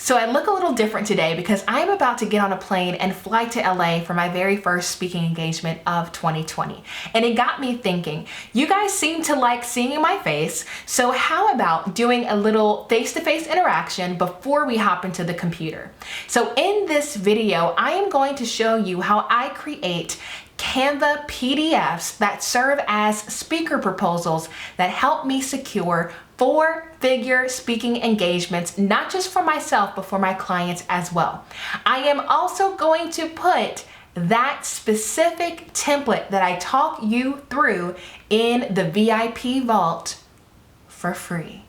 So I look a little different today because I'm about to get on a plane and fly to LA for my very first speaking engagement of 2020. And it got me thinking, you guys seem to like seeing my face, so how about doing a little face-to-face interaction before we hop into the computer? So in this video, I am going to show you how I create Canva PDFs that serve as speaker proposals that help me secure 4-figure speaking engagements, not just for myself, but for my clients as well. I am also going to put that specific template that I talk you through in the VIP vault for free.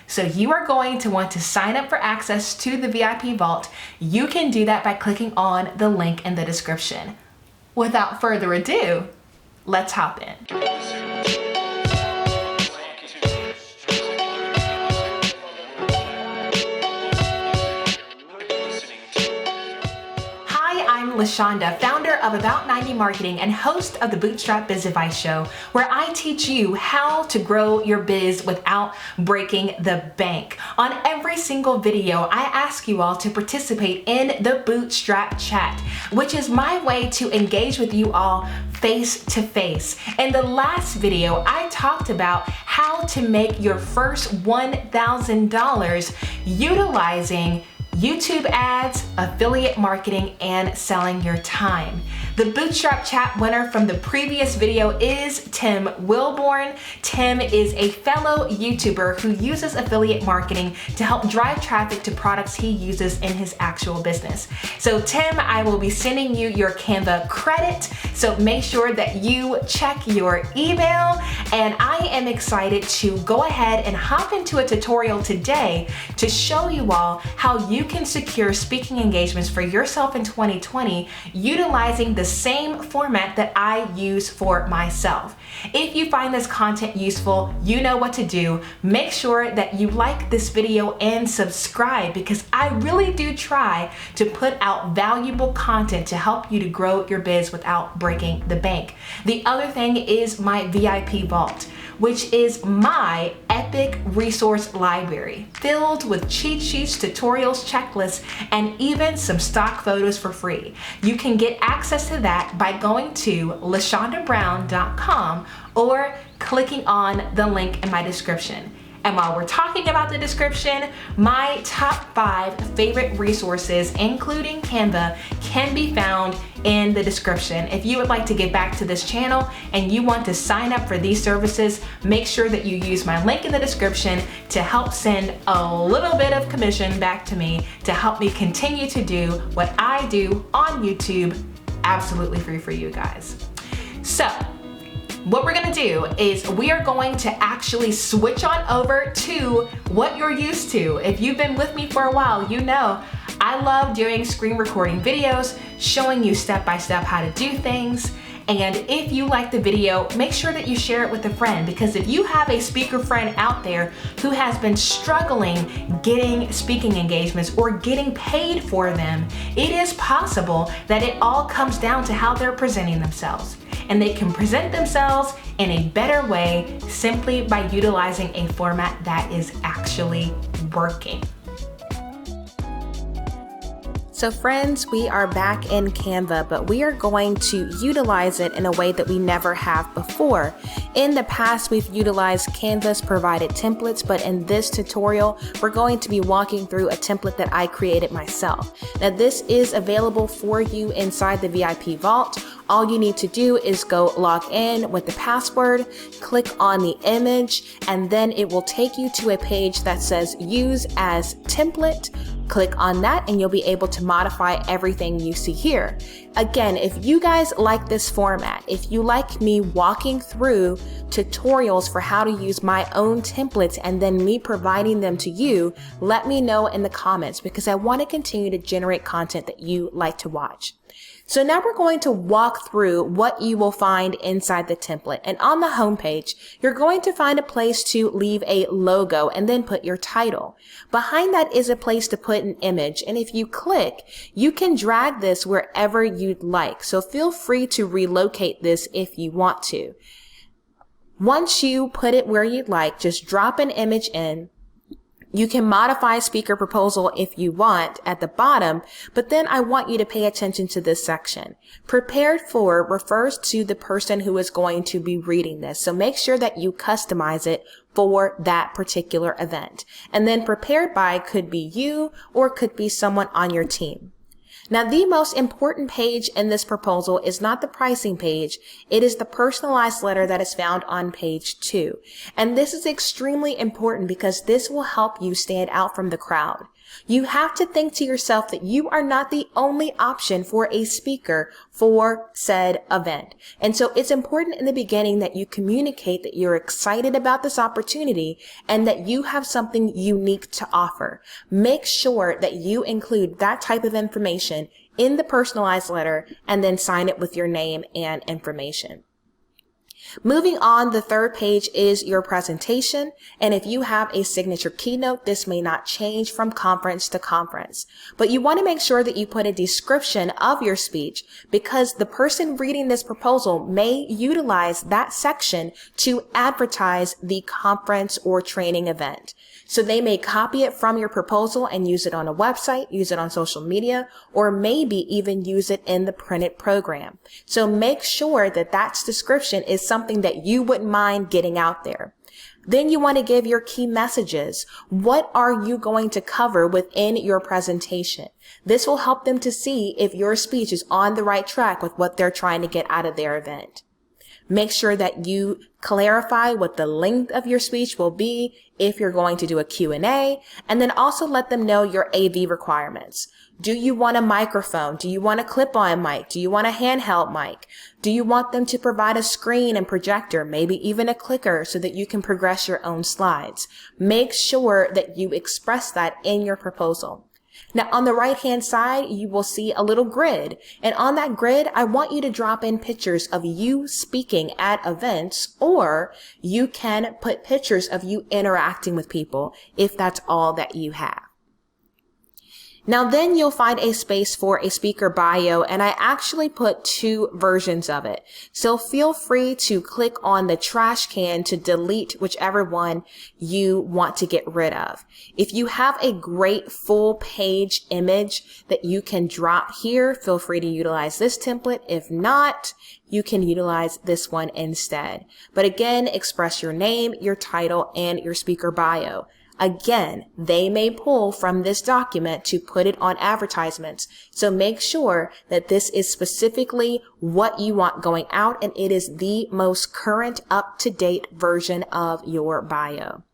So you are going to want to sign up for access to the VIP vault. You can do that by clicking on the link in the description. Without further ado, let's hop in. I'm LaShonda, founder of About 90 Marketing and host of the Bootstrap Biz Advice Show, where I teach you how to grow your biz without breaking the bank. On every single video, I ask you all to participate in the Bootstrap chat, which is my way to engage with you all face to face. In the last video, I talked about how to make your first $1,000 utilizing YouTube ads, affiliate marketing, and selling your time. The Bootstrap chat winner from the previous video is Tim Wilborn. Tim is a fellow YouTuber who uses affiliate marketing to help drive traffic to products he uses in his actual business. So Tim, I will be sending you your Canva credit, so make sure that you check your email, and I am excited to go ahead and hop into a tutorial today to show you all how you can secure speaking engagements for yourself in 2020 utilizing the same format that I use for myself. If you find this content useful, you know what to do. Make sure that you like this video and subscribe, because I really do try to put out valuable content to help you to grow your biz without breaking the bank. The other thing is my VIP vault, which is my epic resource library filled with cheat sheets, tutorials, checklists, and even some stock photos for free. You can get access to that by going to LaShondaBrown.com or clicking on the link in my description. And while we're talking about the description, my top 5 favorite resources, including Canva, can be found in the description. If you would like to get back to this channel and you want to sign up for these services, make sure that you use my link in the description to help send a little bit of commission back to me to help me continue to do what I do on YouTube absolutely free for you guys. So, what we're gonna do is we are going to actually switch on over to what you're used to. If you've been with me for a while, you know I love doing screen recording videos, showing you step-by-step how to do things. And if you like the video, make sure that you share it with a friend, because if you have a speaker friend out there who has been struggling getting speaking engagements or getting paid for them, it is possible that it all comes down to how they're presenting themselves. And they can present themselves in a better way simply by utilizing a format that is actually working. So friends, we are back in Canva, but we are going to utilize it in a way that we never have before. In the past, we've utilized Canva's provided templates, but in this tutorial, we're going to be walking through a template that I created myself. Now, this is available for you inside the VIP vault. All you need to do is go log in with the password, click on the image, and then it will take you to a page that says use as template. Click on that and you'll be able to modify everything you see here. Again, if you guys like this format, if you like me walking through tutorials for how to use my own templates and then me providing them to you, let me know in the comments, because I want to continue to generate content that you like to watch. So now we're going to walk through what you will find inside the template. And on the home page, you're going to find a place to leave a logo and then put your title. Behind that is a place to put an image. And if you click, you can drag this wherever you'd like. So feel free to relocate this if you want to. Once you put it where you'd like, just drop an image in. You can modify speaker proposal if you want at the bottom, but then I want you to pay attention to this section. Prepared for refers to the person who is going to be reading this. So make sure that you customize it for that particular event. And then prepared by could be you or could be someone on your team. Now, the most important page in this proposal is not the pricing page. It is the personalized letter that is found on page 2. And this is extremely important because this will help you stand out from the crowd. You have to think to yourself that you are not the only option for a speaker for said event. And so it's important in the beginning that you communicate that you're excited about this opportunity and that you have something unique to offer. Make sure that you include that type of information in the personalized letter and then sign it with your name and information. Moving on, the third page is your presentation, and if you have a signature keynote, this may not change from conference to conference. But you want to make sure that you put a description of your speech because the person reading this proposal may utilize that section to advertise the conference or training event. So they may copy it from your proposal and use it on a website, use it on social media, or maybe even use it in the printed program. So make sure that that description is something that you wouldn't mind getting out there. Then you want to give your key messages. What are you going to cover within your presentation? This will help them to see if your speech is on the right track with what they're trying to get out of their event. Make sure that you clarify what the length of your speech will be if you're going to do a Q&A, and then also let them know your AV requirements. Do you want a microphone? Do you want a clip-on mic? Do you want a handheld mic? Do you want them to provide a screen and projector, maybe even a clicker so that you can progress your own slides? Make sure that you express that in your proposal. Now, on the right-hand side, you will see a little grid. And on that grid, I want you to drop in pictures of you speaking at events, or you can put pictures of you interacting with people if that's all that you have. Now then you'll find a space for a speaker bio, and I actually put 2 versions of it. So feel free to click on the trash can to delete whichever one you want to get rid of. If you have a great full page image that you can drop here, feel free to utilize this template. If not, you can utilize this one instead. But again, express your name, your title, and your speaker bio. Again, they may pull from this document to put it on advertisements. So make sure that this is specifically what you want going out, and it is the most current, up-to-date version of your bio.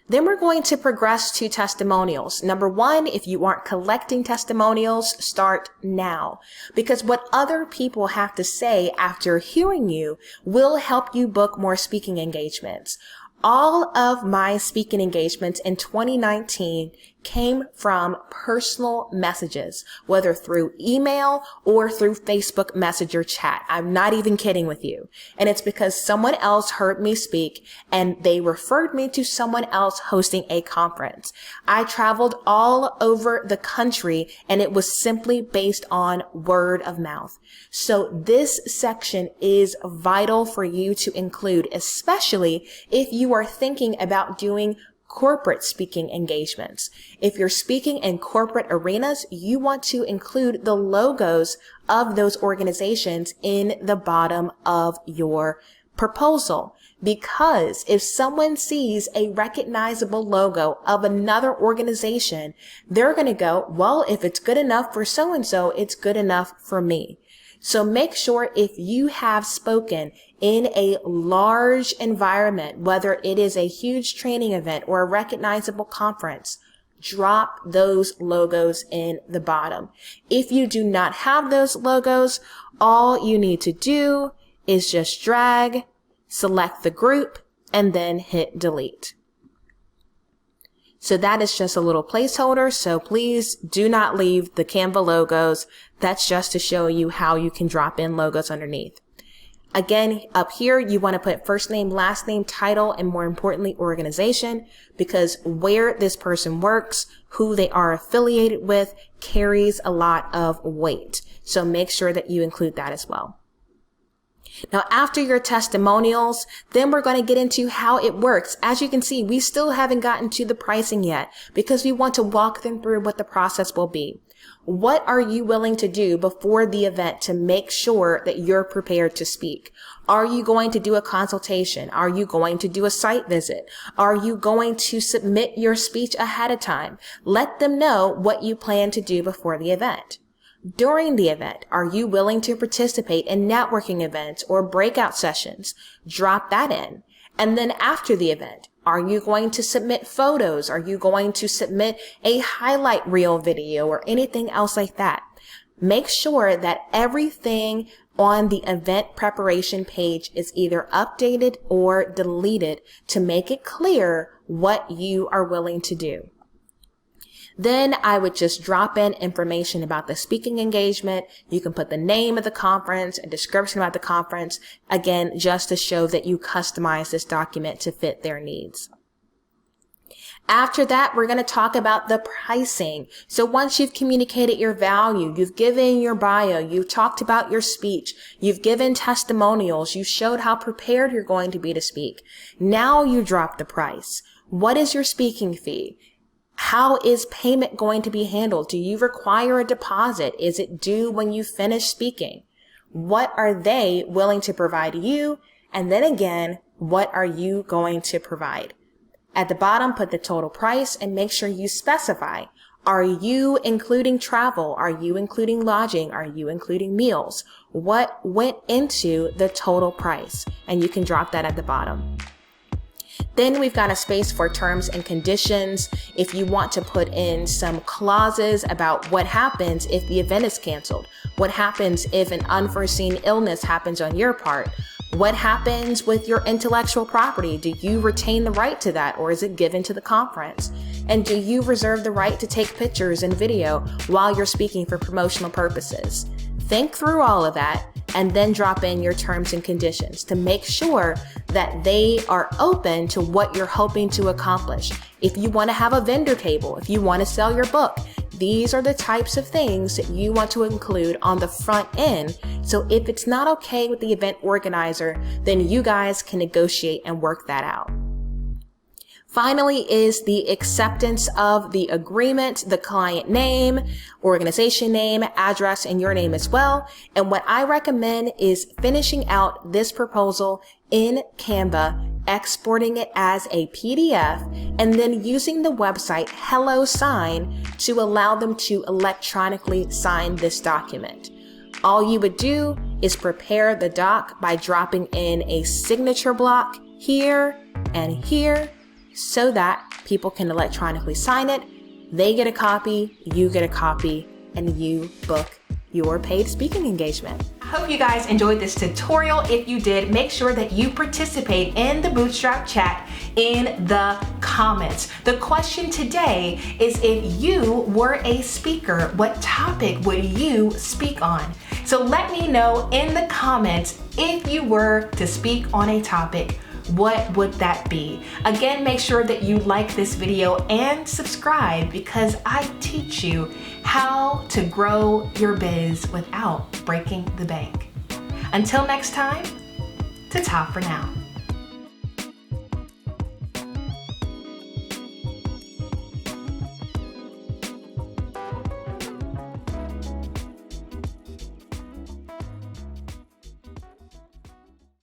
Then we're going to progress to testimonials. Number 1, if you aren't collecting testimonials, start now. Because what other people have to say after hearing you will help you book more speaking engagements. All of my speaking engagements in 2019 came from personal messages, whether through email or through Facebook Messenger chat. I'm not even kidding with you. And it's because someone else heard me speak and they referred me to someone else hosting a conference. I traveled all over the country and it was simply based on word of mouth. So this section is vital for you to include, especially if you are thinking about doing corporate speaking engagements. If you're speaking in corporate arenas, you want to include the logos of those organizations in the bottom of your proposal. Because if someone sees a recognizable logo of another organization, they're going to go, well, if it's good enough for so-and-so, it's good enough for me. So make sure if you have spoken in a large environment, whether it is a huge training event or a recognizable conference, drop those logos in the bottom. If you do not have those logos, all you need to do is just drag, select the group, and then hit delete. So that is just a little placeholder, so please do not leave the Canva logos. That's just to show you how you can drop in logos underneath. Again, up here, you want to put first name, last name, title, and more importantly, organization, because where this person works, who they are affiliated with, carries a lot of weight. So make sure that you include that as well. Now, after your testimonials, then we're going to get into how it works. As you can see, we still haven't gotten to the pricing yet because we want to walk them through what the process will be. What are you willing to do before the event to make sure that you're prepared to speak? Are you going to do a consultation? Are you going to do a site visit? Are you going to submit your speech ahead of time? Let them know what you plan to do before the event. During the event, are you willing to participate in networking events or breakout sessions? Drop that in. And then after the event, are you going to submit photos? Are you going to submit a highlight reel video or anything else like that? Make sure that everything on the event preparation page is either updated or deleted to make it clear what you are willing to do. Then I would just drop in information about the speaking engagement. You can put the name of the conference, a description about the conference, again, just to show that you customize this document to fit their needs. After that, we're going to talk about the pricing. So once you've communicated your value, you've given your bio, you've talked about your speech, you've given testimonials, you showed how prepared you're going to be to speak. Now you drop the price. What is your speaking fee? How is payment going to be handled? Do you require a deposit? Is it due when you finish speaking? What are they willing to provide you? And then again, what are you going to provide? At the bottom, put the total price and make sure you specify. Are you including travel? Are you including lodging? Are you including meals? What went into the total price? And you can drop that at the bottom. Then we've got a space for terms and conditions. If you want to put in some clauses about what happens if the event is canceled, what happens if an unforeseen illness happens on your part, what happens with your intellectual property? Do you retain the right to that, or is it given to the conference? And do you reserve the right to take pictures and video while you're speaking for promotional purposes? Think through all of that and then drop in your terms and conditions to make sure that they are open to what you're hoping to accomplish. If you want to have a vendor table, if you want to sell your book, these are the types of things that you want to include on the front end. So if it's not okay with the event organizer, then you guys can negotiate and work that out. Finally is the acceptance of the agreement, the client name, organization name, address, and your name as well. And what I recommend is finishing out this proposal in Canva, exporting it as a PDF, and then using the website HelloSign to allow them to electronically sign this document. All you would do is prepare the doc by dropping in a signature block here and here, so that people can electronically sign it. They get a copy, you get a copy, and you book your paid speaking engagement. I hope you guys enjoyed this tutorial. If you did, make sure that you participate in the Bootstrap chat in the comments. The question today is, if you were a speaker, what topic would you speak on? So let me know in the comments, if you were to speak on a topic, what would that be? Again, make sure that you like this video and subscribe, because I teach you how to grow your biz without breaking the bank. Until next time, ta-ta for now.